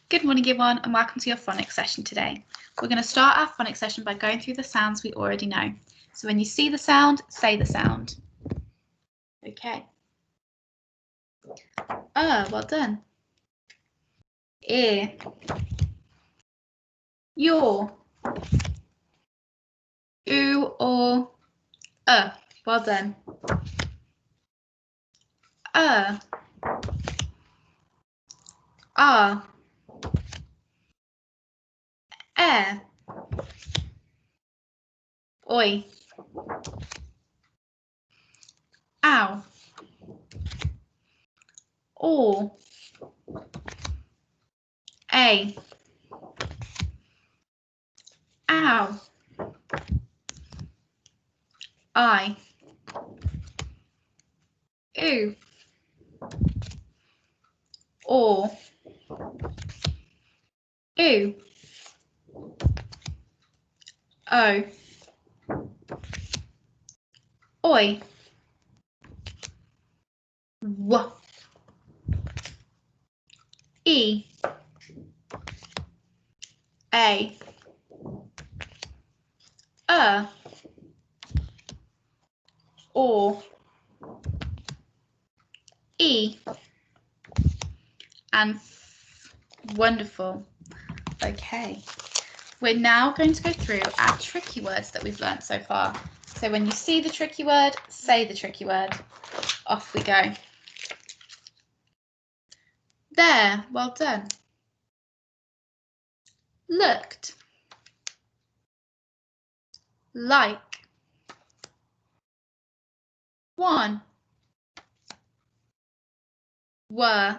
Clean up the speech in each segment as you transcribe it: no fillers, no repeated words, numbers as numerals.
Good morning, everyone, and welcome to your phonics session today. We're going to start our phonics session by going through the sounds we already know. So when you see the sound, say the sound. Okay. Well done. Ear. Yaw. Oo or well done. Air. Oi. Ow. Or. A. Ow. I. Ooh. Or. Ooh. O. Oi. W. E. A. Or. E. And F. Wonderful. Okay. We're now going to go through our tricky words that we've learnt so far. So when you see the tricky word, say the tricky word. Off we go. There, well done. Looked. Like. One. Were.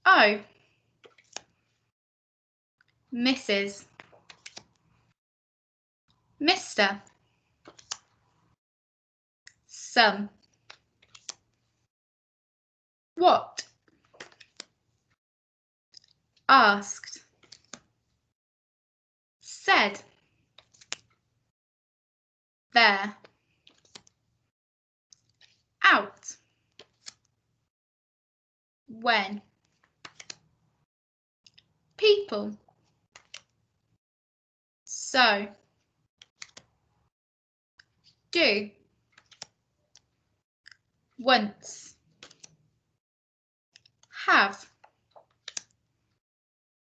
Oh. Mrs. Mr. Some. What? Asked. Said. There. Out. When. People. So. Do. Once. Have.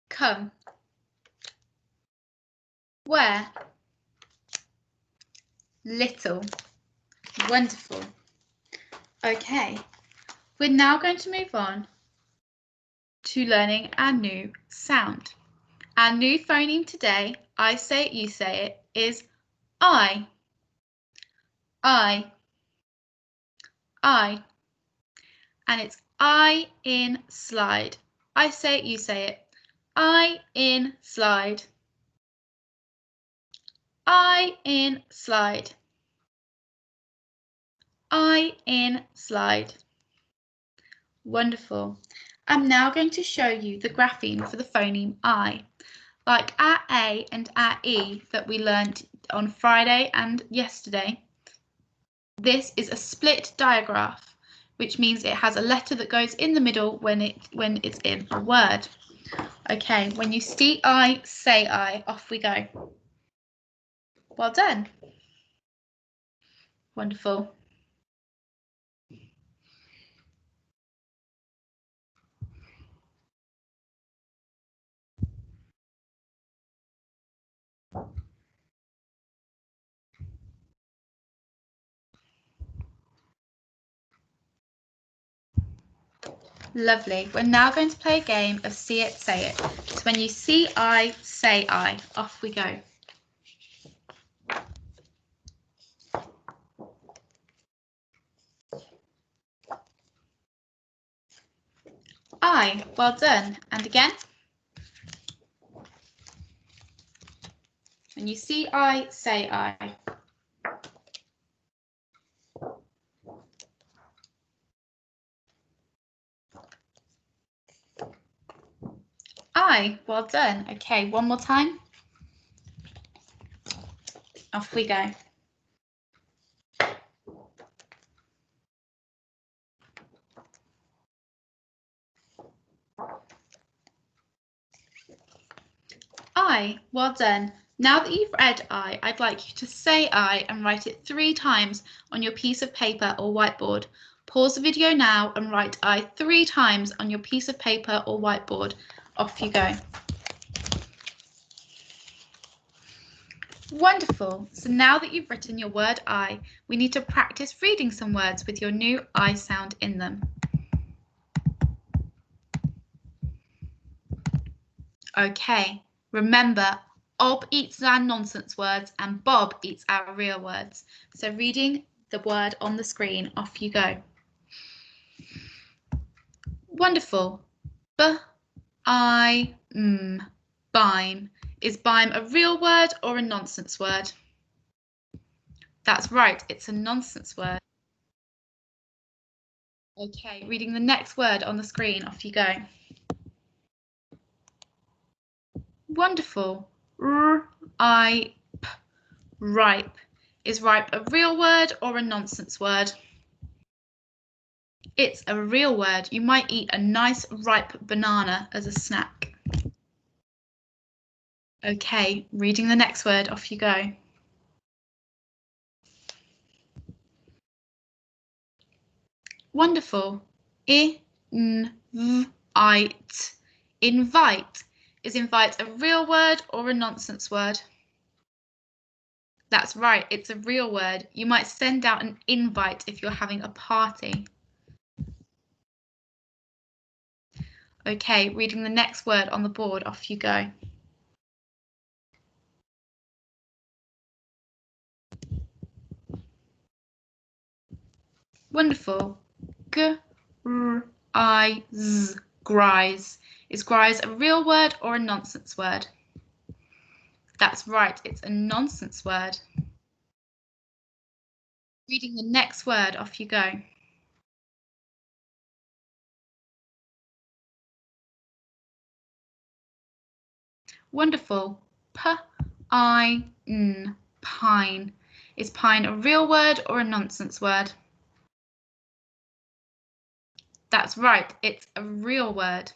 Come. Where. Little. Wonderful. Okay, we're now going to move on to learning our new sound. Our new phoneme today, I say it, you say it, is I. I. I. And it's I in slide. I say it, you say it. I in slide. I in slide. I in slide. Wonderful. I'm now going to show you the grapheme for the phoneme I. Like our A and our E that we learnt on Friday and yesterday. This is a split digraph, which means it has a letter that goes in the middle when it's in a word. Okay, when you see I, say I. Off we go. Well done. Wonderful. Lovely. We're now going to play a game of see it, say it. So when you see I, say I. Off we go. I. Well done. And again. When you see I, say I. I. Well done. Okay, one more time. Off we go. I. Well done. Now that you've read I, I'd like you to say I and write it 3 times on your piece of paper or whiteboard. Pause the video now and write I 3 times on your piece of paper or whiteboard. Off you go. Wonderful. So now that you've written your word I, we need to practice reading some words with your new I sound in them. Okay, remember, Ob eats our nonsense words and Bob eats our real words. So reading the word on the screen, off you go. Wonderful. Bime. Is bime a real word or a nonsense word? That's right, it's a nonsense word. Okay, reading the next word on the screen, off you go. Wonderful. Ripe. Ripe. Is ripe a real word or a nonsense word? It's a real word. You might eat a nice ripe banana as a snack. Okay, reading the next word, off you go. Wonderful. Invite. Invite. Is invite a real word or a nonsense word? That's right, it's a real word. You might send out an invite if you're having a party. Okay, reading the next word on the board, off you go. Wonderful. Grise. Is grise a real word or a nonsense word? That's right, it's a nonsense word. Reading the next word, off you go. Wonderful. Pine. Pine. Is pine a real word or a nonsense word? That's right, it's a real word.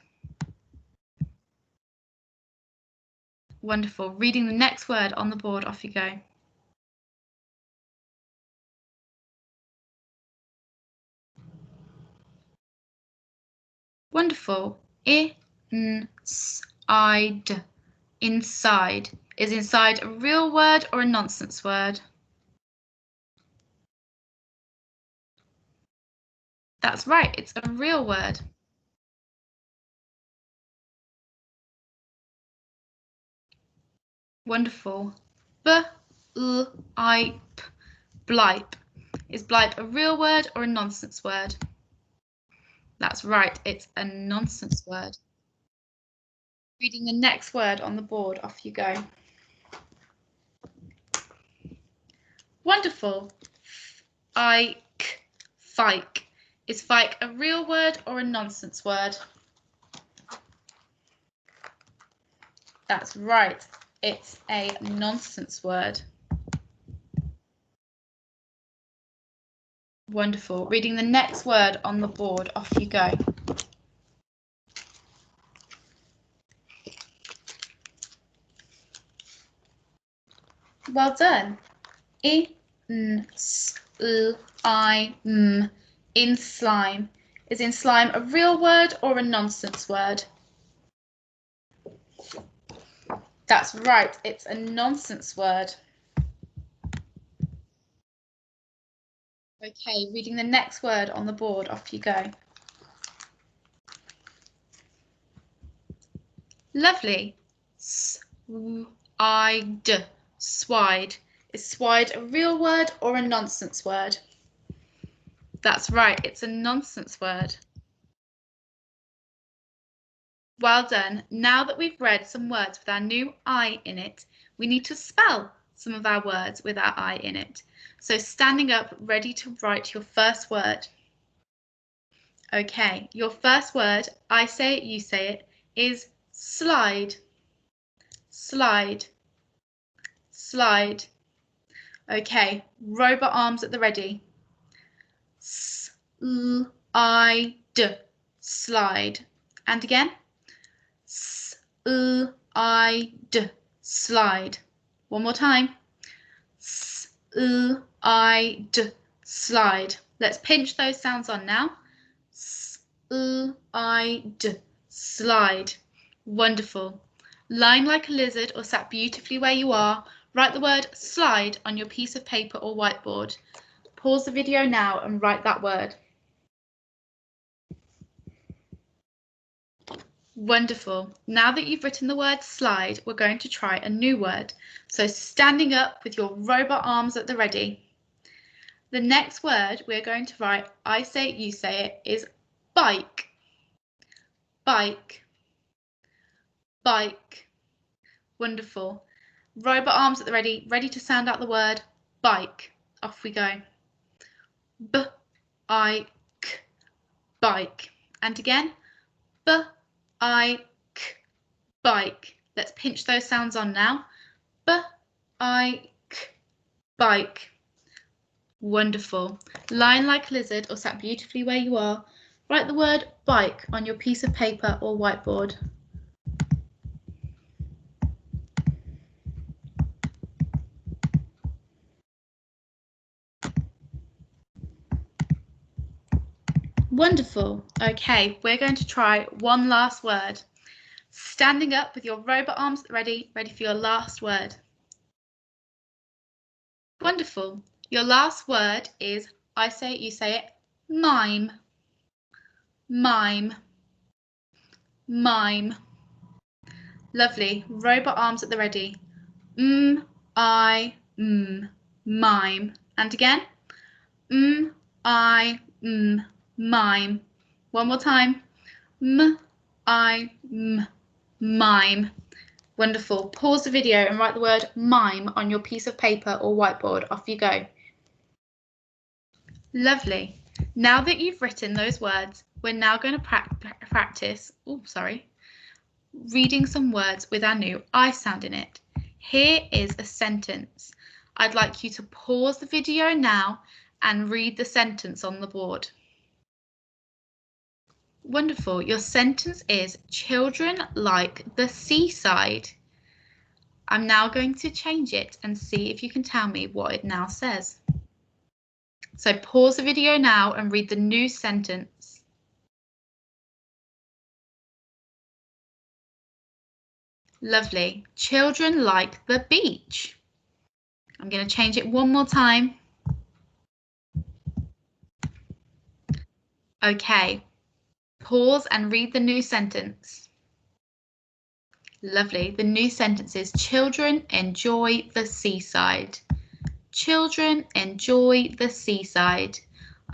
Wonderful. Reading the next word on the board, off you go. Wonderful. Inside. Inside. Is inside a real word or a nonsense word? That's right, it's a real word. Wonderful. Blipe. Blipe. Is blipe a real word or a nonsense word? That's right, it's a nonsense word. Reading the next word on the board, off you go. Wonderful. Fike. Is fike a real word or a nonsense word? That's right, it's a nonsense word. Wonderful. Reading the next word on the board, off you go. Well done. In slime. Is in slime a real word or a nonsense word? That's right, it's a nonsense word. Okay, reading the next word on the board, off you go. Lovely. Swide. Swide. Is swide a real word or a nonsense word? That's right, it's a nonsense word. Well done. Now that we've read some words with our new I in it, we need to spell some of our words with our I in it. So standing up, ready to write your first word. Okay, your first word, I say it, you say it, is slide. Slide. Slide. Okay, robot arms at the ready. Slide. Slide. And again. Slide. slide. One more time. Slide, slide. Let's pinch those sounds on now. Slide, slide. Wonderful. Lying like a lizard or sat beautifully where you are, write the word slide on your piece of paper or whiteboard. Pause the video now and write that word. Wonderful. Now that you've written the word slide, we're going to try a new word. So standing up with your robot arms at the ready. The next word we're going to write, I say it, you say it, is bike. Bike. Bike. Wonderful. Robot arms at the ready, ready to sound out the word bike. Off we go. B-I-K. Bike. And again. B-I-K. Bike. Let's pinch those sounds on now. B-I-K. Bike. Wonderful. Lying like a lizard or sat beautifully where you are, write the word bike on your piece of paper or whiteboard. Wonderful. Okay, we're going to try one last word. Standing up with your robot arms ready, ready for your last word. Wonderful. Your last word is, I say it, you say it, mime. Mime. Mime. Lovely. Robot arms at the ready. Mime. And again. Mime. One more time. Mime. Wonderful. Pause the video and write the word mime on your piece of paper or whiteboard. Off you go. Lovely. Now that you've written those words, we're now going to practice, reading some words with our new I sound in it. Here is a sentence. I'd like you to pause the video now and read the sentence on the board. Wonderful. Your sentence is children like the seaside. I'm now going to change it and see if you can tell me what it now says. So pause the video now and read the new sentence. Lovely. Children like the beach. I'm going to change it one more time. Okay. Pause and read the new sentence. Lovely. The new sentence is children enjoy the seaside. Children enjoy the seaside.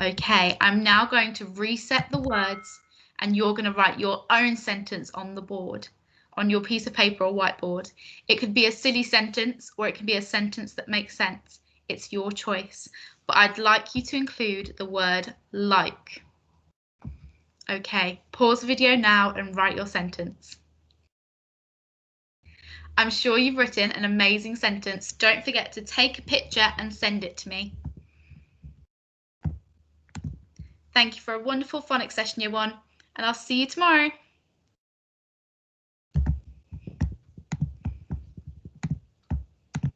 Okay, I'm now going to reset the words and you're going to write your own sentence on the board, on your piece of paper or whiteboard. It could be a silly sentence or it can be a sentence that makes sense. It's your choice, but I'd like you to include the word like. Okay, pause the video now and write your sentence. I'm sure you've written an amazing sentence. Don't forget to take a picture and send it to me. Thank you for a wonderful phonics session, Year 1, and I'll see you tomorrow.